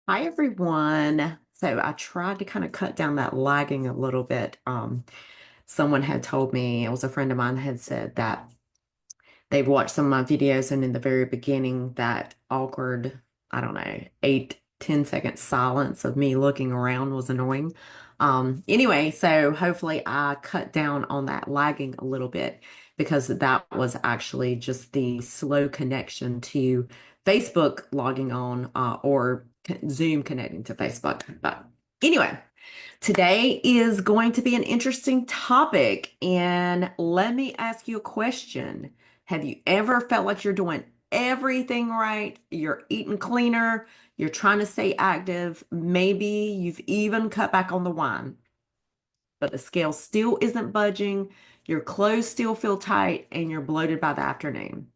Hi, everyone. So I tried to kind of cut down that lagging a little bit. Someone had told me, it was a friend of mine had said that they've watched some of my videos and in the very beginning, that awkward, I don't know, 8, 10 second silence of me looking around was annoying. Anyway, so hopefully I cut down on that lagging a little bit because that was actually just the slow connection to Facebook logging on or Zoom connecting to Facebook. But anyway, today is going to be an interesting topic. And let me ask you a question. Have you ever felt like you're doing everything right? You're eating cleaner, you're trying to stay active, maybe you've even cut back on the wine, but the scale still isn't budging, your clothes still feel tight, and you're bloated by the afternoon?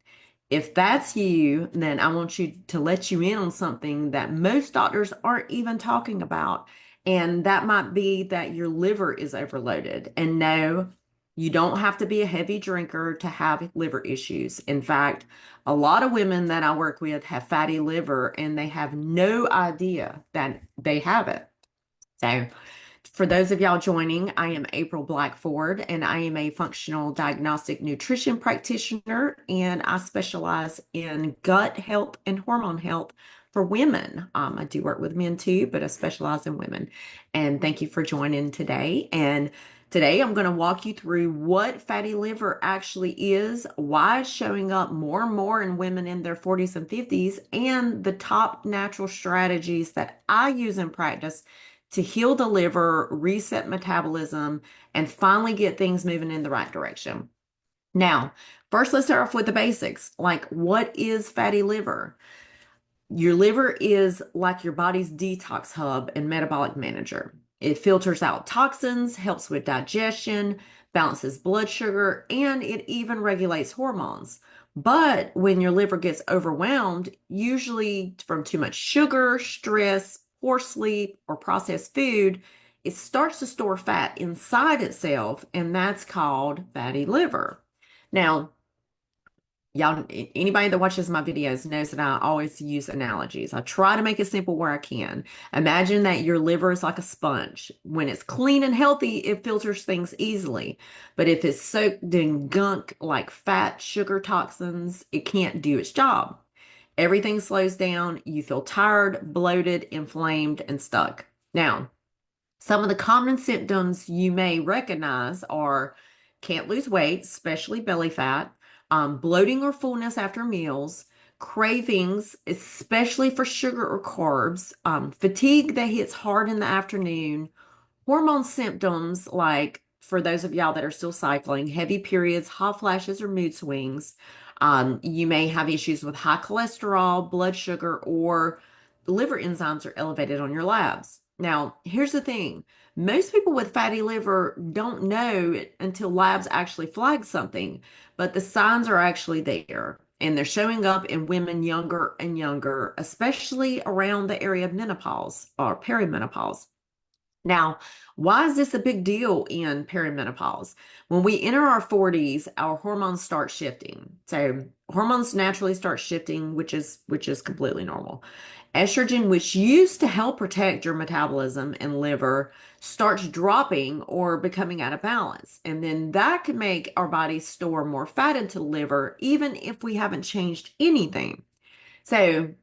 If that's you, then I want you to let you in on something that most doctors aren't even talking about. And that might be that your liver is overloaded. And no, you don't have to be a heavy drinker to have liver issues. In fact, a lot of women that I work with have fatty liver and they have no idea that they have it. So, for those of y'all joining, I am April Blackford, and I am a functional diagnostic nutrition practitioner, and I specialize in gut health and hormone health for women. I do work with men too, but I specialize in women. And thank you for joining today. And today I'm going to walk you through what fatty liver actually is, why it's showing up more and more in women in their 40s and 50s, and the top natural strategies that I use in practice to heal the liver, reset metabolism, and finally get things moving in the right direction. Now, first, let's start off with the basics. Like, what is fatty liver? Your liver is like your body's detox hub and metabolic manager. It filters out toxins, helps with digestion, balances blood sugar, and it even regulates hormones. But when your liver gets overwhelmed, usually from too much sugar, stress, poor sleep, or processed food, it starts to store fat inside itself, and that's called fatty liver. Now, y'all, anybody that watches my videos knows that I always use analogies. I try to make it simple where I can. Imagine that your liver is like a sponge. When it's clean and healthy, it filters things easily. But if it's soaked in gunk like fat, sugar, toxins, it can't do its job. Everything slows down. You feel tired, bloated, inflamed, and stuck. Now, some of the common symptoms you may recognize are can't lose weight, especially belly fat, bloating or fullness after meals, cravings, especially for sugar or carbs, fatigue that hits hard in the afternoon, hormone symptoms like for those of y'all that are still cycling, heavy periods, hot flashes, or mood swings. You may have issues with high cholesterol, blood sugar, or liver enzymes are elevated on your labs. Now, here's the thing. Most people with fatty liver don't know it until labs actually flag something, but the signs are actually there. And they're showing up in women younger and younger, especially around the area of menopause or perimenopause. Now, why is this a big deal in perimenopause? When we enter our 40s, our hormones start shifting. So hormones naturally start shifting, which is completely normal. Estrogen, which used to help protect your metabolism and liver, starts dropping or becoming out of balance. And then that can make our bodies store more fat into the liver, even if we haven't changed anything. So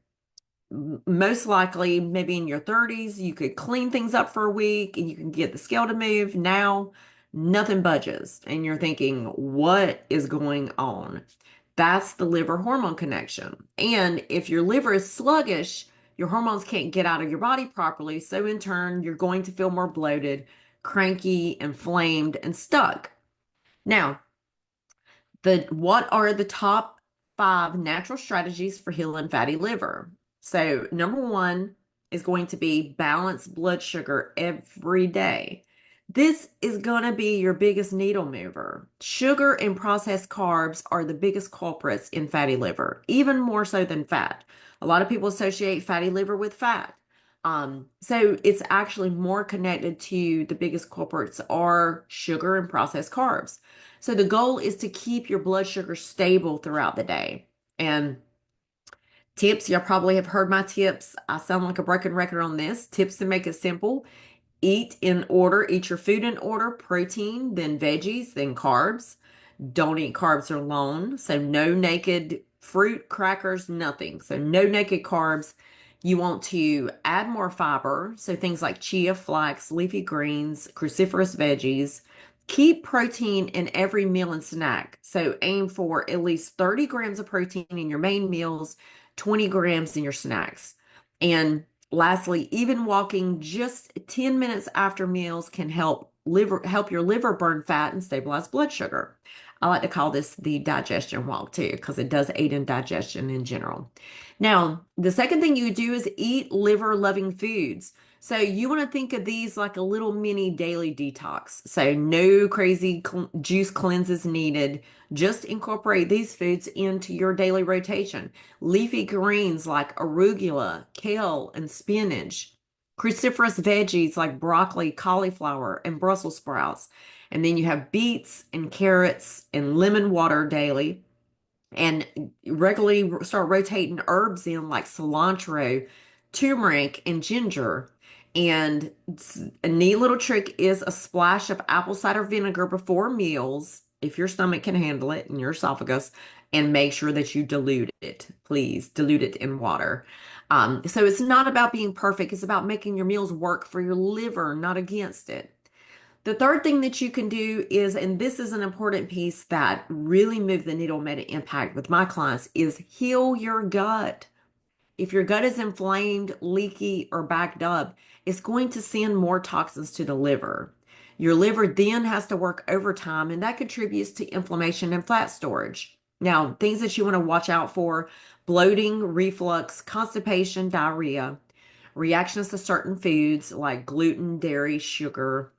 most likely maybe in your 30s you could clean things up for a week and you can get the scale to move. Now nothing budges and you're thinking, what is going on? That's the liver hormone connection. And if your liver is sluggish, your hormones can't get out of your body properly, so in turn you're going to feel more bloated, cranky, inflamed, and stuck. Now, the what are the top 5 natural strategies for healing fatty liver? So, number one is going to be balanced blood sugar every day. This is going to be your biggest needle mover. Sugar and processed carbs are the biggest culprits in fatty liver, even more so than fat. A lot of people associate fatty liver with fat. So it's actually more connected to the biggest culprits are sugar and processed carbs. So the goal is to keep your blood sugar stable throughout the day. And Tips, you probably have heard my tips. I sound like a broken record on this. Tips to make it simple. Eat in order, eat your food in order, protein, then veggies, then carbs. Don't eat carbs alone. So no naked fruit, crackers, nothing. So no naked carbs. You want to add more fiber. So things like chia, flax, leafy greens, cruciferous veggies. Keep protein in every meal and snack. So aim for at least 30 grams of protein in your main meals, 20 grams in your snacks. And lastly, even walking just 10 minutes after meals can help your liver burn fat and stabilize blood sugar. I like to call this the digestion walk too, because it does aid in digestion in general. Now, the second thing you do is eat liver loving foods. So you want to think of these like a little mini daily detox. So no crazy juice cleanses needed. Just incorporate these foods into your daily rotation. Leafy greens like arugula, kale, and spinach. Cruciferous veggies like broccoli, cauliflower, and Brussels sprouts. And then you have beets and carrots and lemon water daily. And regularly start rotating herbs in like cilantro, turmeric, and ginger. And a neat little trick is a splash of apple cider vinegar before meals, if your stomach can handle it and your esophagus, and make sure that you dilute it. Please dilute it in water. So it's not about being perfect, it's about making your meals work for your liver, not against it. The third thing that you can do is, and this is an important piece that really moved the needle, made an impact with my clients, is heal your gut. If your gut is inflamed, leaky, or backed up, it's going to send more toxins to the liver. Your liver then has to work overtime, and that contributes to inflammation and fat storage. Now, things that you want to watch out for: bloating, reflux, constipation, diarrhea, reactions to certain foods like gluten, dairy, sugar.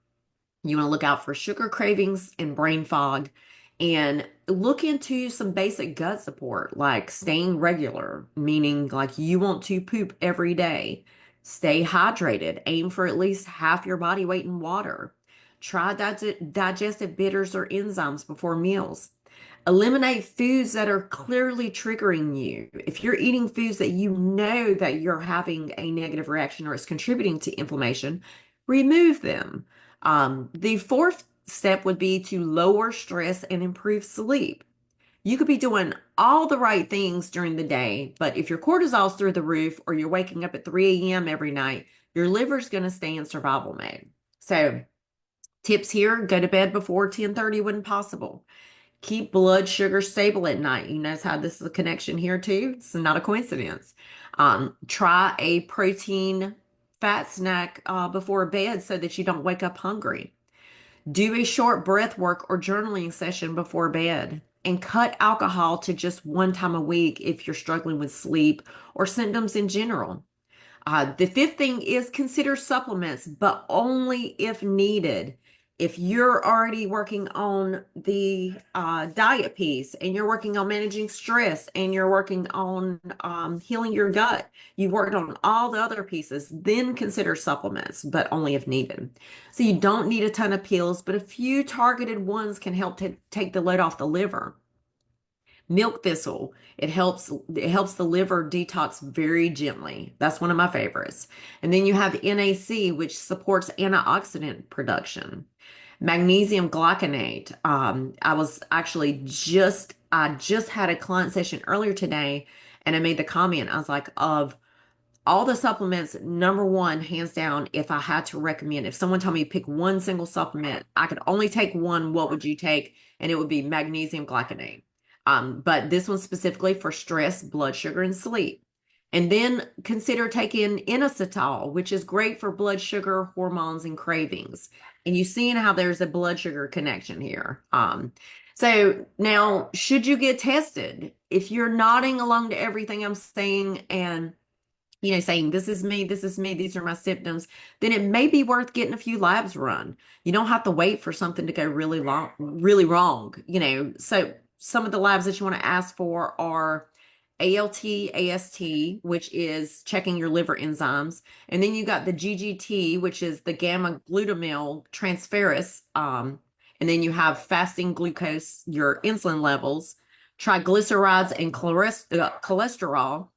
You want to look out for sugar cravings and brain fog, and look into some basic gut support like staying regular, meaning like you want to poop every day. Stay hydrated. Aim for at least half your body weight in water. Try digestive bitters or enzymes before meals. Eliminate foods that are clearly triggering you. If you're eating foods that you know that you're having a negative reaction or it's contributing to inflammation, remove them. The fourth step would be to lower stress and improve sleep. You could be doing all the right things during the day, but if your cortisol's through the roof or you're waking up at 3 a.m. every night, your liver's going to stay in survival mode. So, tips here: go to bed before 10:30 when possible. Keep blood sugar stable at night. You notice how this is a connection here too? It's not a coincidence. Try a protein fat snack before bed so that you don't wake up hungry. Do a short breath work or journaling session before bed. And cut alcohol to just one time a week if you're struggling with sleep or symptoms in general. The fifth thing is consider supplements, but only if needed. If you're already working on the diet piece and you're working on managing stress and you're working on healing your gut, you've worked on all the other pieces, then consider supplements, but only if needed. So you don't need a ton of pills, but a few targeted ones can help to take the load off the liver. Milk thistle. It helps the liver detox very gently. That's one of my favorites. And then you have NAC, which supports antioxidant production. Magnesium glycinate. I just had a client session earlier today, and I made the comment. I was like, of all the supplements, number one, hands down, if I had to recommend, if someone told me to pick one single supplement, I could only take one, what would you take? And it would be magnesium glycinate. But this one's specifically for stress, blood sugar, and sleep. And then consider taking inositol, which is great for blood sugar, hormones, and cravings. And you seeing how there's a blood sugar connection here. So now, should you get tested? If you're nodding along to everything I'm saying and saying, this is me, these are my symptoms, then it may be worth getting a few labs run. You don't have to wait for something to go really long, really wrong, So some of the labs that you want to ask for are ALT, AST, which is checking your liver enzymes. And then you got the GGT, which is the gamma glutamyl transferase. And then you have fasting glucose, your insulin levels, triglycerides, and cholesterol.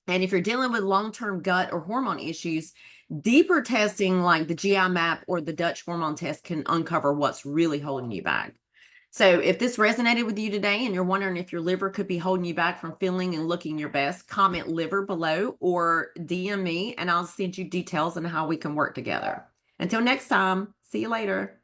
And if you're dealing with long-term gut or hormone issues, deeper testing like the GI map or the Dutch hormone test can uncover what's really holding you back. So if this resonated with you today and you're wondering if your liver could be holding you back from feeling and looking your best, comment liver below or DM me and I'll send you details on how we can work together. Until next time, see you later.